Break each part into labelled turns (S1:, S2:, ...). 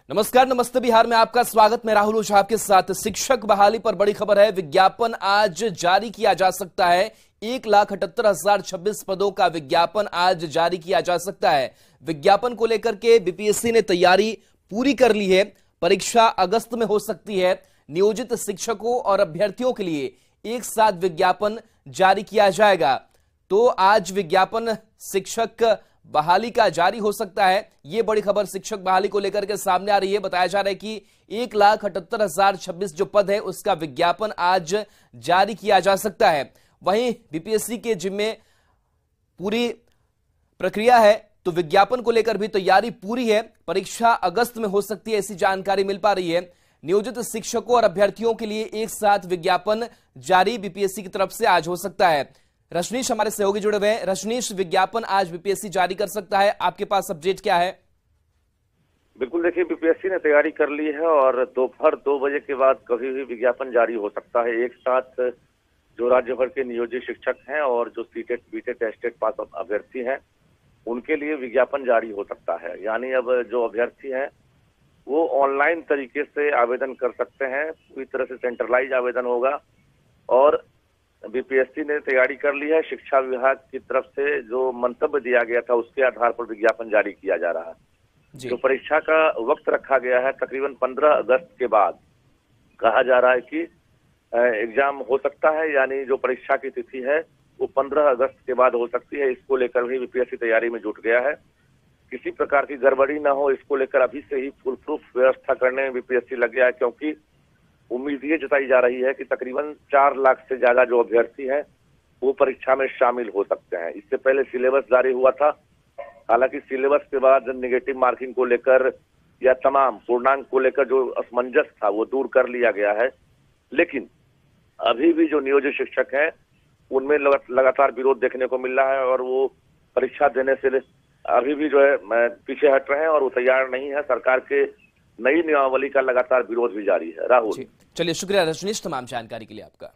S1: नमस्कार, नमस्ते बिहार में आपका स्वागत। मैं राहुल ओझा आपके साथ। शिक्षक बहाली पर बड़ी खबर है। विज्ञापन आज जारी किया जा सकता है। 1,78,026 पदों का विज्ञापन आज जारी किया जा सकता है। विज्ञापन को लेकर के बीपीएससी ने तैयारी पूरी कर ली है। परीक्षा अगस्त में हो सकती है। नियोजित शिक्षकों और अभ्यर्थियों के लिए एक साथ विज्ञापन जारी किया जाएगा। तो आज विज्ञापन शिक्षक बहाली का जारी हो सकता है। यह बड़ी खबर शिक्षक बहाली को लेकर के सामने आ रही है। बताया जा रहा है कि 1,78,026 जो पद है उसका विज्ञापन आज जारी किया जा सकता है। वहीं बीपीएससी के जिम्मे पूरी प्रक्रिया है, तो विज्ञापन को लेकर भी तैयारी पूरी है। परीक्षा अगस्त में हो सकती है, ऐसी जानकारी मिल पा रही है। नियोजित शिक्षकों और अभ्यर्थियों के लिए एक साथ विज्ञापन जारी बीपीएससी की तरफ से आज हो सकता है। रजनीश हमारे सहयोगी जुड़े हुए हैं। रजनीश, विज्ञापन आज बीपीएससी जारी कर सकता है, आपके पास अपडेट क्या है?
S2: बिल्कुल, देखिए बीपीएससी ने तैयारी कर ली है और दोपहर 2 बजे के बाद कभी भी विज्ञापन जारी हो सकता है। एक साथ जो राज्य भर के नियोजित शिक्षक हैं और जो सीटेट बीटेट टेस्टेड पास अभ्यर्थी हैं उनके लिए विज्ञापन जारी हो सकता है। यानी अब जो अभ्यर्थी हैं वो ऑनलाइन तरीके से आवेदन कर सकते हैं। पूरी तरह से सेंट्रलाइज आवेदन होगा और बीपीएससी ने तैयारी कर ली है। शिक्षा विभाग की तरफ से जो मंतव्य दिया गया था उसके आधार पर विज्ञापन जारी किया जा रहा है। जो परीक्षा का वक्त रखा गया है तकरीबन 15 अगस्त के बाद कहा जा रहा है कि एग्जाम हो सकता है। यानी जो परीक्षा की तिथि है वो 15 अगस्त के बाद हो सकती है। इसको लेकर भी बीपीएससी तैयारी में जुट गया है। किसी प्रकार की गड़बड़ी ना हो इसको लेकर अभी से ही फुल प्रूफ व्यवस्था करने में बीपीएससी लग गया है, क्योंकि उम्मीद ये जताई जा रही है कि तकरीबन 4 लाख से ज्यादा जो अभ्यर्थी हैं वो परीक्षा में शामिल हो सकते हैं। इससे पहले सिलेबस जारी हुआ था। हालांकि सिलेबस के बाद नेगेटिव मार्किंग को लेकर या तमाम पूर्णांक को लेकर जो असमंजस था वो दूर कर लिया गया है। लेकिन अभी भी जो नियोजित शिक्षक हैं उनमें लगातार विरोध देखने को मिल रहा है और वो परीक्षा देने से अभी भी जो है पीछे हट रहे हैं और वो तैयार नहीं है। सरकार के नई नियमावली का लगातार विरोध भी जारी है। राहुल,
S1: चलिए शुक्रिया रजनीश तमाम जानकारी के लिए आपका।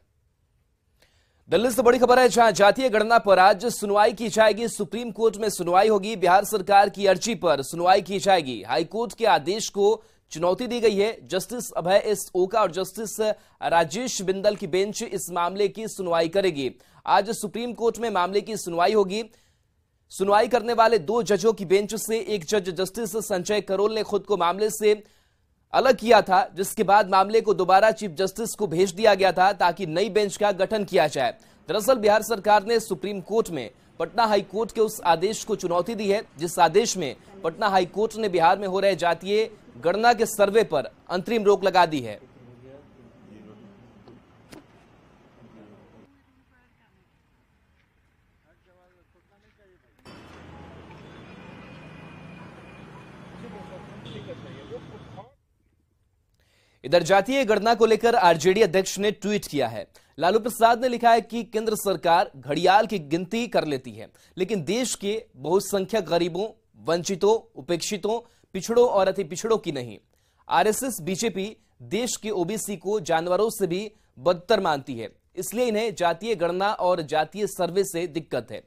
S1: दिल्ली से बड़ी खबर है, जहां जातीय गणना पर आज सुनवाई की जाएगी। सुप्रीम कोर्ट में सुनवाई होगी। बिहार सरकार की अर्जी पर सुनवाई की जाएगी। हाईकोर्ट के आदेश को चुनौती दी गई है। जस्टिस अभय एस ओका और जस्टिस राजेश बिंदल की बेंच इस मामले की सुनवाई करेगी। आज सुप्रीम कोर्ट में मामले की सुनवाई होगी। सुनवाई करने वाले 2 जजों की बेंच से एक जज जस्टिस संजय करोल ने खुद को मामले से अलग किया था, जिसके बाद मामले को दोबारा चीफ जस्टिस को भेज दिया गया था ताकि नई बेंच का गठन किया जाए। दरअसल बिहार सरकार ने सुप्रीम कोर्ट में पटना हाई कोर्ट के उस आदेश को चुनौती दी है जिस आदेश में पटना हाई कोर्ट ने बिहार में हो रहे जातीय गणना के सर्वे पर अंतरिम रोक लगा दी है। इधर जातीय गणना को लेकर आरजेडी अध्यक्ष ने ट्वीट किया है। लालू प्रसाद ने लिखा है कि केंद्र सरकार घड़ियाल की गिनती कर लेती है, लेकिन देश के बहुसंख्यक गरीबों, वंचितों, उपेक्षितों, पिछड़ों और अति पिछड़ों की नहीं। आरएसएस बीजेपी देश के ओबीसी को जानवरों से भी बदतर मानती है, इसलिए इन्हें जातीय गणना और जातीय सर्वे से दिक्कत है।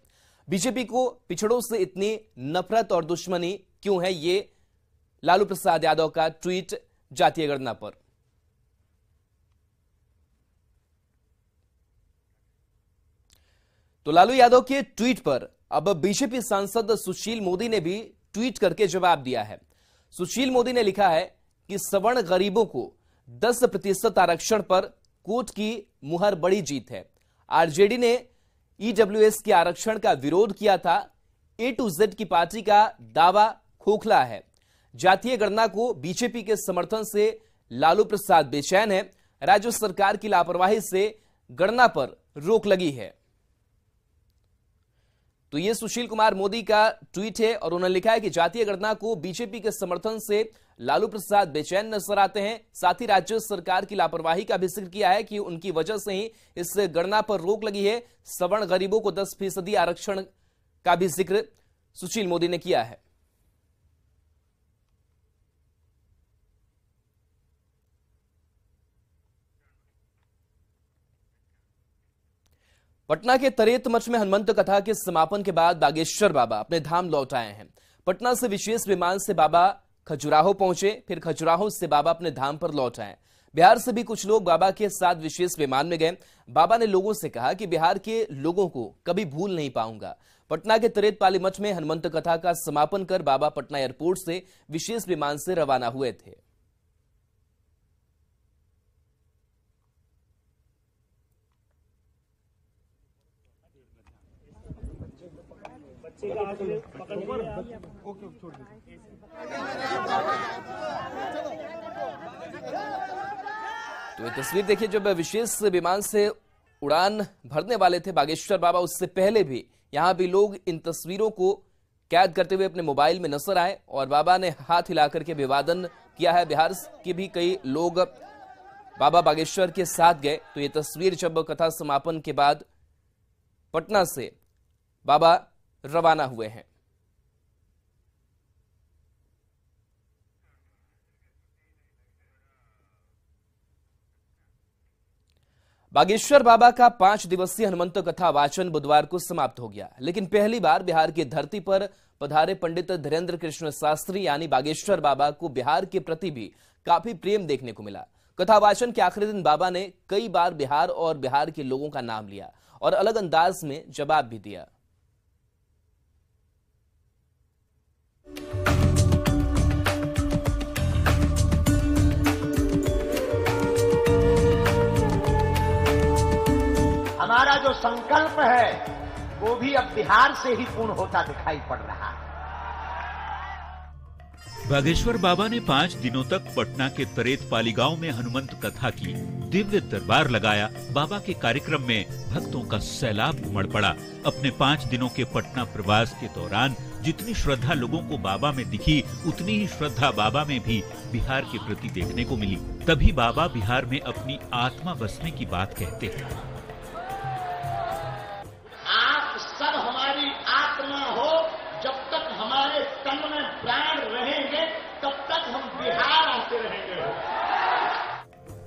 S1: बीजेपी को पिछड़ों से इतनी नफरत और दुश्मनी क्यों है? ये लालू प्रसाद यादव का ट्वीट जातीय गणना पर। तो लालू यादव के ट्वीट पर अब बीजेपी सांसद सुशील मोदी ने भी ट्वीट करके जवाब दिया है। सुशील मोदी ने लिखा है कि सवर्ण गरीबों को 10% आरक्षण पर कोर्ट की मुहर बड़ी जीत है। आरजेडी ने ईडब्ल्यूएस के आरक्षण का विरोध किया था। ए टू जेड की पार्टी का दावा खोखला है। जातीय गणना को बीजेपी के समर्थन से लालू प्रसाद बेचैन है। राज्य सरकार की लापरवाही से गणना पर रोक लगी है। तो यह सुशील कुमार मोदी का ट्वीट है और उन्होंने लिखा है कि जातीय गणना को बीजेपी के समर्थन से लालू प्रसाद बेचैन नजर आते हैं। साथ ही राज्य सरकार की लापरवाही का भी जिक्र किया है कि उनकी वजह से ही इस गणना पर रोक लगी है। सवर्ण गरीबों को 10% आरक्षण का भी जिक्र सुशील मोदी ने किया है। पटना के तरेत मठ में हनुमंत कथा के समापन के बाद बागेश्वर बाबा अपने धाम लौट आए हैं। पटना से विशेष विमान से बाबा खजुराहो पहुंचे, फिर खजुराहो से बाबा अपने धाम पर लौट आए। बिहार से भी कुछ लोग बाबा के साथ विशेष विमान में गए। बाबा ने लोगों से कहा कि बिहार के लोगों को कभी भूल नहीं पाऊंगा। पटना के तरेतपाली मठ में हनुमंत कथा का समापन कर बाबा पटना एयरपोर्ट से विशेष विमान से रवाना हुए थे। तो ये तस्वीर देखिए, जब विशेष विमान से उड़ान भरने वाले थे बागेश्वर बाबा, उससे पहले भी यहां भी लोग इन तस्वीरों को कैद करते हुए अपने मोबाइल में नजर आए और बाबा ने हाथ हिलाकर के अभिवादन किया है। बिहार के भी कई लोग बाबा बागेश्वर के साथ गए। तो ये तस्वीर जब कथा समापन के बाद पटना से बाबा रवाना हुए हैं। बागेश्वर बाबा का 5 दिवसीय हनुमंत कथा वाचन बुधवार को समाप्त हो गया, लेकिन पहली बार बिहार की धरती पर पधारे पंडित धीरेन्द्र कृष्ण शास्त्री यानी बागेश्वर बाबा को बिहार के प्रति भी काफी प्रेम देखने को मिला। कथा वाचन के आखिरी दिन बाबा ने कई बार बिहार और बिहार के लोगों का नाम लिया और अलग अंदाज में जवाब भी दिया।
S3: हमारा जो संकल्प है वो भी अब बिहार से ही पूर्ण होता दिखाई पड़ रहा है।
S4: बागेश्वर बाबा ने 5 दिनों तक पटना के तरेतपाली गांव में हनुमंत कथा की दिव्य दरबार लगाया। बाबा के कार्यक्रम में भक्तों का सैलाब उमड़ पड़ा। अपने 5 दिनों के पटना प्रवास के दौरान जितनी श्रद्धा लोगों को बाबा में दिखी, उतनी ही श्रद्धा बाबा में भी बिहार के प्रति देखने को मिली। तभी बाबा बिहार में अपनी आत्मा बसने की बात कहते हैं।
S3: आप सब हमारी आत्मा हो, जब तक हमारे तन में प्राण रहेंगे तब तक हम बिहार आते रहेंगे।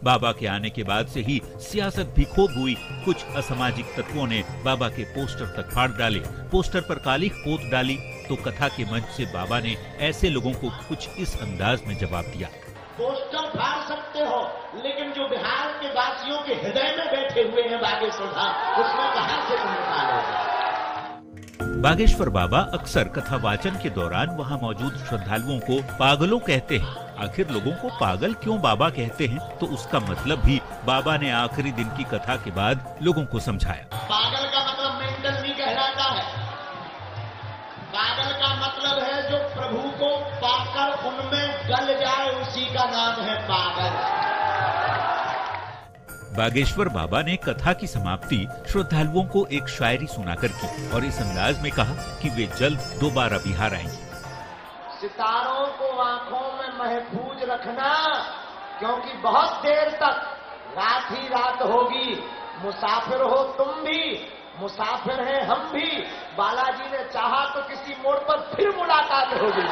S4: बाबा के आने के बाद से ही सियासत भी खूब हुई। कुछ असामाजिक तत्वों ने बाबा के पोस्टर तक फाड़ डाले, पोस्टर पर काली पोत डाली। तो कथा के मंच से बाबा ने ऐसे लोगों को कुछ इस अंदाज में जवाब दिया।
S3: पोस्टर फाड़ सकते हो, लेकिन जो बिहार के वासियों के हृदय में बैठे हुए हैं बागेश्वर धाम, उसमें कहां से तुम निकालोगे?
S4: बागेश्वर बाबा अक्सर कथा वाचन के दौरान वहां मौजूद श्रद्धालुओं को पागलों कहते हैं। आखिर लोगों को पागल क्यों बाबा कहते हैं, तो उसका मतलब भी बाबा ने आखिरी दिन की कथा के बाद लोगों को समझाया।
S3: पागल का मतलब मेंटल नहीं कहलाता है। पागल का मतलब है जो प्रभु को पाकर उनमें गल जाए, उसी का नाम है पागल।
S4: बागेश्वर बाबा ने कथा की समाप्ति श्रद्धालुओं को एक शायरी सुनाकर की और इस अंदाज में कहा कि वे जल्द दोबारा बिहार आएंगे।
S3: सितारों को आंखों में महफूज रखना, क्योंकि बहुत देर तक रात ही रात होगी। मुसाफिर हो तुम भी, मुसाफिर हैं हम भी। बालाजी ने चाहा तो किसी मोड़ पर फिर मुलाकात होगी।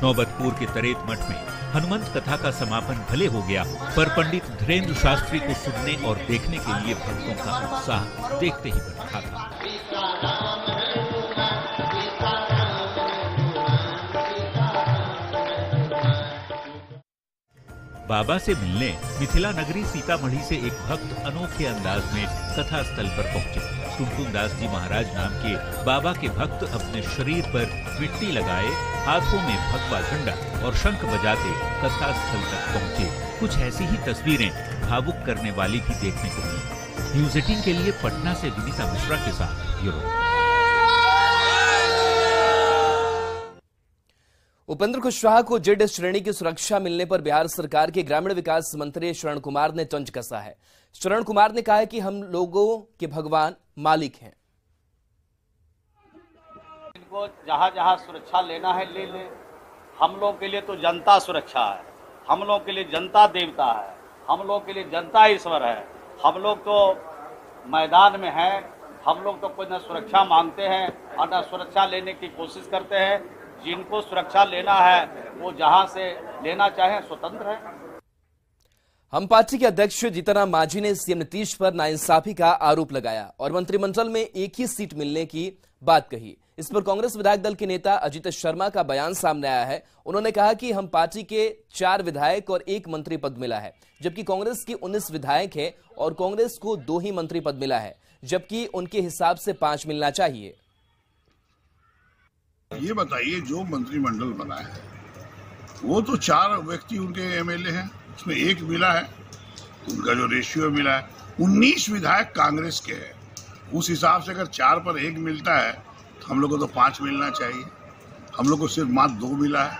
S4: नौबतपुर के तरेत मठ में हनुमंत कथा का समापन भले हो गया, पर पंडित धीरेन्द्र शास्त्री को सुनने और देखने के लिए भक्तों का उत्साह देखते ही बढ़ रहा था। बाबा से मिलने मिथिला नगरी सीतामढ़ी से एक भक्त अनोखे अंदाज में कथा स्थल पर पहुंचे। टुनटुन दास जी महाराज नाम के बाबा के भक्त अपने शरीर पर मिट्टी लगाए, हाथों में भगवा झंडा और शंख बजाते कथा स्थल तक पहुंचे। कुछ ऐसी ही तस्वीरें भावुक करने वाली भी देखने को मिली। न्यूज़ 18 के लिए पटना से विनीता मिश्रा के साथ ब्यूरो।
S1: उपेंद्र कुशवाहा को जेड श्रेणी की सुरक्षा मिलने पर बिहार सरकार के ग्रामीण विकास मंत्री शरण कुमार ने तंज कसा है। शरण कुमार ने कहा है कि हम लोगों के भगवान मालिक हैं।
S5: इनको जहां जहां सुरक्षा लेना है ले ले। हम लोग के लिए तो जनता सुरक्षा है, हम लोग के लिए जनता देवता है, हम लोग के लिए जनता ईश्वर है। हम लोग तो मैदान में हैं, हम लोग तो कोई न सुरक्षा मांगते हैं और न सुरक्षा लेने की कोशिश करते हैं। जिनको सुरक्षा लेना है वो जहां से लेना चाहे स्वतंत्र है।
S1: हम पार्टी के अध्यक्ष जीतनराम मांझी ने सीएम नीतीश पर नाइंसाफी का आरोप लगाया और मंत्रिमंडल में एक ही सीट मिलने की बात कही। इस पर कांग्रेस विधायक दल के नेता अजित शर्मा का बयान सामने आया है। उन्होंने कहा कि हम पार्टी के 4 विधायक और 1 मंत्री पद मिला है, जबकि कांग्रेस की 19 विधायक है और कांग्रेस को 2 ही मंत्री पद मिला है, जबकि उनके हिसाब से 5 मिलना चाहिए।
S6: ये बताइए, जो मंत्रिमंडल बना है वो तो 4 व्यक्ति उनके एमएलए हैं, उसमें 1 मिला है, उनका जो रेशियो मिला है। 19 विधायक कांग्रेस के हैं, उस हिसाब से अगर 4 पर 1 मिलता है तो हम लोग को तो 5 मिलना चाहिए। हम लोग को सिर्फ मात्र 2 मिला है।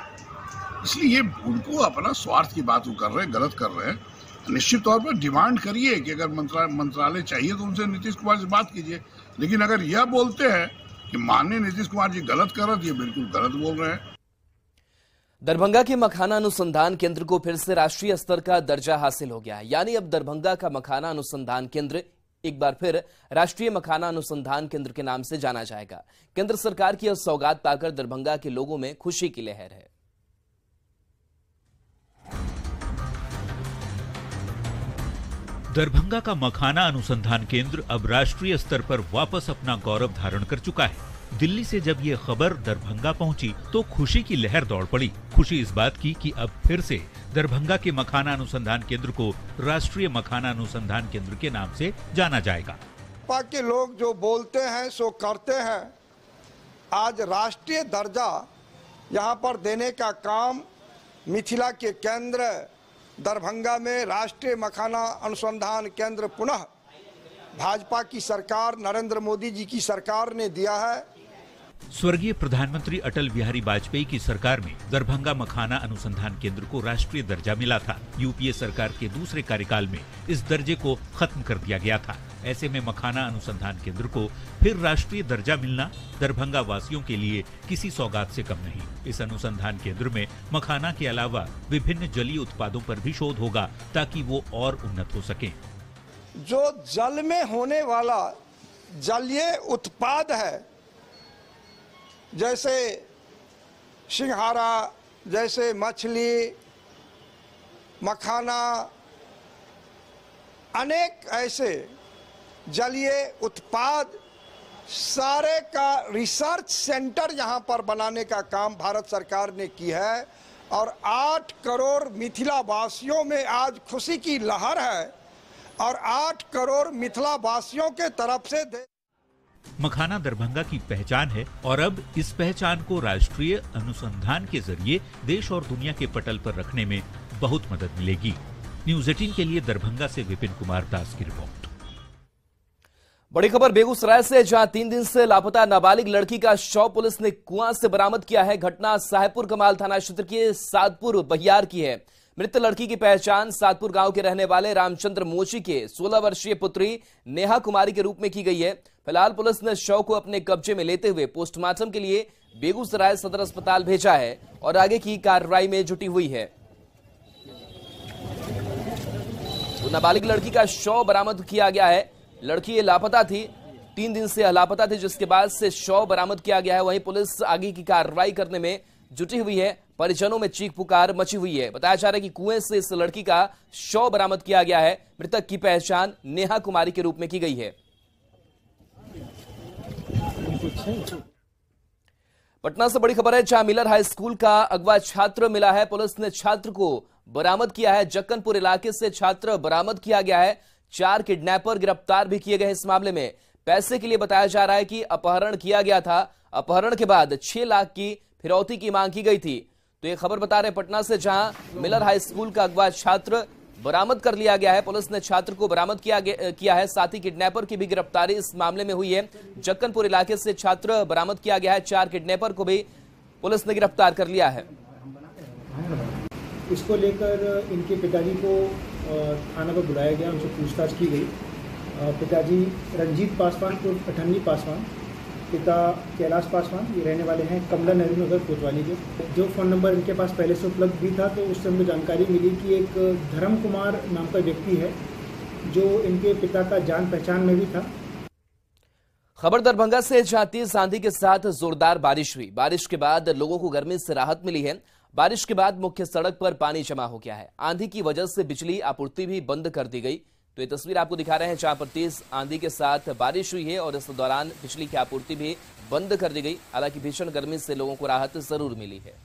S6: इसलिए ये उनको अपना स्वार्थ की बात कर रहे हैं, गलत कर रहे हैं। निश्चित तौर पर डिमांड करिए कि अगर मंत्रालय चाहिए तो उनसे नीतीश कुमार से बात कीजिए, लेकिन अगर यह बोलते हैं कि माननीय नीतीश कुमार जी गलत कर रहे, ये बिल्कुल गलत बोल रहे हैं।
S1: दरभंगा के मखाना अनुसंधान केंद्र को फिर से राष्ट्रीय स्तर का दर्जा हासिल हो गया है। यानी अब दरभंगा का मखाना अनुसंधान केंद्र एक बार फिर राष्ट्रीय मखाना अनुसंधान केंद्र के नाम से जाना जाएगा। केंद्र सरकार की यह सौगात पाकर दरभंगा के लोगों में खुशी की लहर है।
S4: दरभंगा का मखाना अनुसंधान केंद्र अब राष्ट्रीय स्तर पर वापस अपना गौरव धारण कर चुका है। दिल्ली से जब ये खबर दरभंगा पहुंची तो खुशी की लहर दौड़ पड़ी। खुशी इस बात की कि अब फिर से दरभंगा के मखाना अनुसंधान केंद्र को राष्ट्रीय मखाना अनुसंधान केंद्र के नाम से जाना जाएगा।
S7: के लोग जो बोलते हैं सो करते हैं। आज राष्ट्रीय दर्जा यहाँ पर देने का काम मिथिला के केंद्र दरभंगा में राष्ट्रीय मखाना अनुसंधान केंद्र पुनः भाजपा की सरकार, नरेंद्र मोदी जी की सरकार ने दिया है।
S4: स्वर्गीय प्रधानमंत्री अटल बिहारी वाजपेयी की सरकार में दरभंगा मखाना अनुसंधान केंद्र को राष्ट्रीय दर्जा मिला था। यूपीए सरकार के दूसरे कार्यकाल में इस दर्जे को खत्म कर दिया गया था। ऐसे में मखाना अनुसंधान केंद्र को फिर राष्ट्रीय दर्जा मिलना दरभंगा वासियों के लिए किसी सौगात से कम नहीं। इस अनुसंधान केंद्र में मखाना के अलावा विभिन्न जलीय उत्पादों पर भी शोध होगा ताकि वो और उन्नत हो सके।
S7: जो जल में होने वाला जलीय उत्पाद है, जैसे सिंघारा, जैसे मछली, मखाना, अनेक ऐसे जलीय उत्पाद, सारे का रिसर्च सेंटर यहाँ पर बनाने का काम भारत सरकार ने की है और 8 करोड़ मिथिला वासियों में आज खुशी की लहर है और 8 करोड़ मिथिला वासियों के तरफ से
S4: मखाना दरभंगा की पहचान है और अब इस पहचान को राष्ट्रीय अनुसंधान के जरिए देश और दुनिया के पटल पर रखने में बहुत मदद मिलेगी। न्यूज़ 18 के लिए दरभंगा से विपिन कुमार दास की रिपोर्ट।
S1: बड़ी खबर बेगूसराय से, जहां 3 दिन से लापता नाबालिग लड़की का शव पुलिस ने कुआं से बरामद किया है। घटना साहेबपुर कमाल थाना क्षेत्र के सादपुर बहियार की है। मृत लड़की की पहचान सादपुर गांव के रहने वाले रामचंद्र मोची के 16 वर्षीय पुत्री नेहा कुमारी के रूप में की गई है। फिलहाल पुलिस ने शव को अपने कब्जे में लेते हुए पोस्टमार्टम के लिए बेगूसराय सदर अस्पताल भेजा है और आगे की कार्रवाई में जुटी हुई है। तो नाबालिग लड़की का शव बरामद किया गया है। लड़की लापता थी, 3 दिन से लापता थी, जिसके बाद से शव बरामद किया गया है। वहीं पुलिस आगे की कार्रवाई करने में जुटी हुई है। परिजनों में चीख पुकार मची हुई है। बताया जा रहा है कि कुएं से इस लड़की का शव बरामद किया गया है। मृतक की पहचान नेहा कुमारी के रूप में की गई है। पटना से बड़ी खबर है, जहां मिलर हाई स्कूल का अगवा छात्र मिला है। पुलिस ने छात्र को बरामद किया है। जक्कनपुर इलाके से छात्र बरामद किया गया है। 4 किडनैपर गिरफ्तार भी किए गए। इस मामले में पैसे के लिए बताया जा रहा है कि अपहरण किया गया था। अपहरण के बाद 6 लाख की फिरौती की मांग की गई थी। तो ये खबर बता रहे पटना से, जहां मिलर हाई स्कूल का अगवा छात्र बरामद कर लिया गया है। पुलिस ने छात्र को बरामद किया है। साथ ही किडनैपर की भी गिरफ्तारी इस मामले में हुई है। जक्कनपुर इलाके से छात्र बरामद किया गया है। 4 किडनैपर को भी पुलिस ने गिरफ्तार कर लिया है।
S8: इसको लेकर इनके पिताजी को थाना पर बुलाया गया, उनसे पूछताछ की गई। पिताजी रंजीत पासवान को अठन्नी पासवान, पिता कैलाश पासवान, ये रहने वाले हैं कमला नेहरू नगर कोतवाली के। जो फ़ोन नंबर इनके पास पहले से उपलब्ध भी था, तो उस समय जानकारी मिली कि एक धर्म कुमार नाम का व्यक्ति है जो इनके पिता का जान पहचान में भी था।
S1: खबर दरभंगा से, जहां तेज आंधी के साथ जोरदार बारिश हुई। बारिश के बाद लोगों को गर्मी से राहत मिली है। बारिश के बाद मुख्य सड़क पर पानी जमा हो गया है। आंधी की वजह से बिजली आपूर्ति भी बंद कर दी गई। तो ये तस्वीर आपको दिखा रहे हैं जहां पर तेज आंधी के साथ बारिश हुई है और इस दौरान बिजली की आपूर्ति भी बंद कर दी गई। हालांकि भीषण गर्मी से लोगों को राहत जरूर मिली है।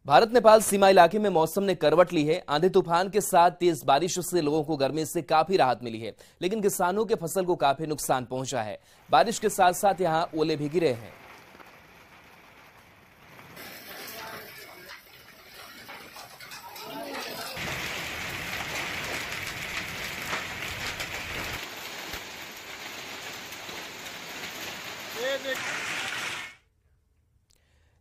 S1: भारत नेपाल सीमा इलाके में मौसम ने करवट ली है। आंधी तूफान के साथ तेज बारिश से लोगों को गर्मी से काफी राहत मिली है, लेकिन किसानों के फसल को काफी नुकसान पहुंचा है। बारिश के साथ साथ यहां ओले भी गिरे हैं।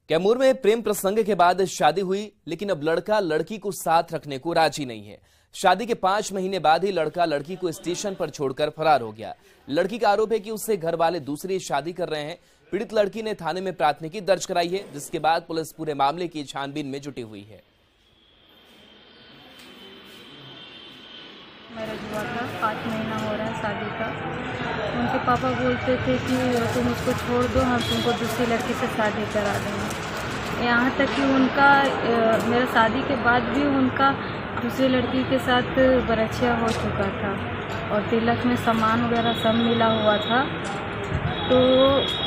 S1: कैमूर में प्रेम प्रसंग के बाद शादी हुई, लेकिन अब लड़का लड़की को साथ रखने को राजी नहीं है। शादी के 5 महीने बाद ही लड़का लड़की को स्टेशन पर छोड़कर फरार हो गया। लड़की का आरोप है कि उससे घर वाले दूसरी शादी कर रहे हैं। पीड़ित लड़की ने थाने में प्राथमिकी दर्ज कराई है, जिसके बाद पुलिस पूरे मामले की छानबीन में जुटी हुई है।
S9: मैरिज हुआ था, 5 महीना हो रहा है शादी का। उनके पापा बोलते थे कि तुम उसको छोड़ दो, हम तुमको दूसरी लड़की से शादी करा देंगे। यहाँ तक कि उनका मेरा शादी के बाद भी उनका दूसरी लड़की के साथ बरछिया हो चुका था और तिलक में सामान वगैरह सब मिला हुआ था। तो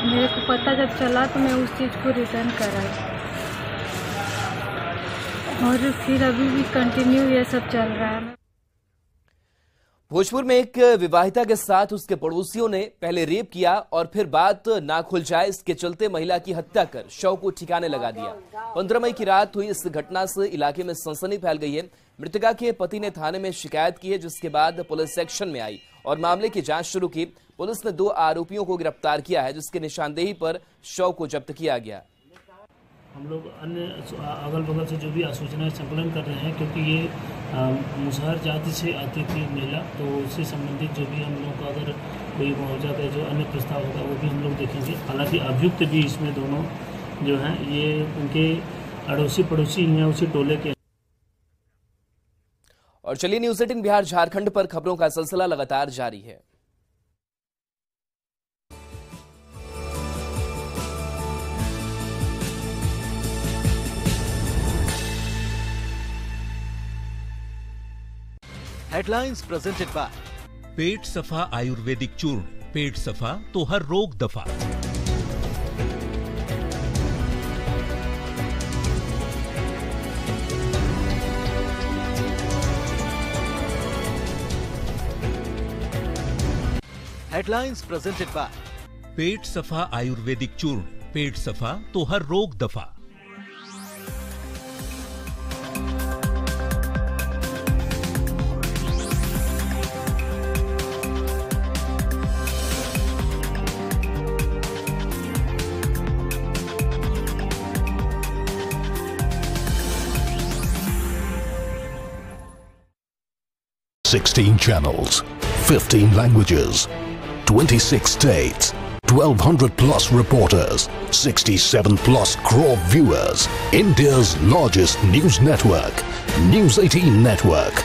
S9: मेरे को पता जब चला तो मैं उस चीज़ को रिटर्न कराई और फिर अभी भी कंटिन्यू ये सब चल रहा है।
S1: भोजपुर में एक विवाहिता के साथ उसके पड़ोसियों ने पहले रेप किया और फिर बात ना खुल जाए इसके चलते महिला की हत्या कर शव को ठिकाने लगा दिया। 15 मई की रात हुई इस घटना से इलाके में सनसनी फैल गई है। मृतका के पति ने थाने में शिकायत की है, जिसके बाद पुलिस एक्शन में आई और मामले की जांच शुरू की। पुलिस ने 2 आरोपियों को गिरफ्तार किया है, जिसके निशानदेही पर शव को जब्त किया गया।
S10: हम लोग अन्य अगल बगल से जो भी सूचनाएं संकलन कर रहे हैं, क्योंकि ये मुसहर जाति से आती थी महिला, तो उससे संबंधित जो भी हम लोग का अगर कोई मुआवजा का जो अन्य प्रस्ताव होगा वो भी हम लोग देखेंगे। हालांकि अभियुक्त भी इसमें दोनों जो हैं ये उनके अड़ोसी पड़ोसी हैं, उसी टोले के।
S1: और चलिए न्यूज़ 18 बिहार झारखंड पर खबरों का सिलसिला लगातार जारी है।
S11: हेडलाइंस प्रेजेंटेड बाय
S4: पेट सफा आयुर्वेदिक चूर्ण। पेट सफा तो हर रोग दफा।
S11: हेडलाइंस प्रेजेंटेड बाय
S4: पेट सफा आयुर्वेदिक चूर्ण। पेट सफा तो हर रोग दफा।
S12: $16 channels, 15 languages, 26 states, 1,200 plus reporters, 67 plus crore viewers. India's largest news network, News 18 Network.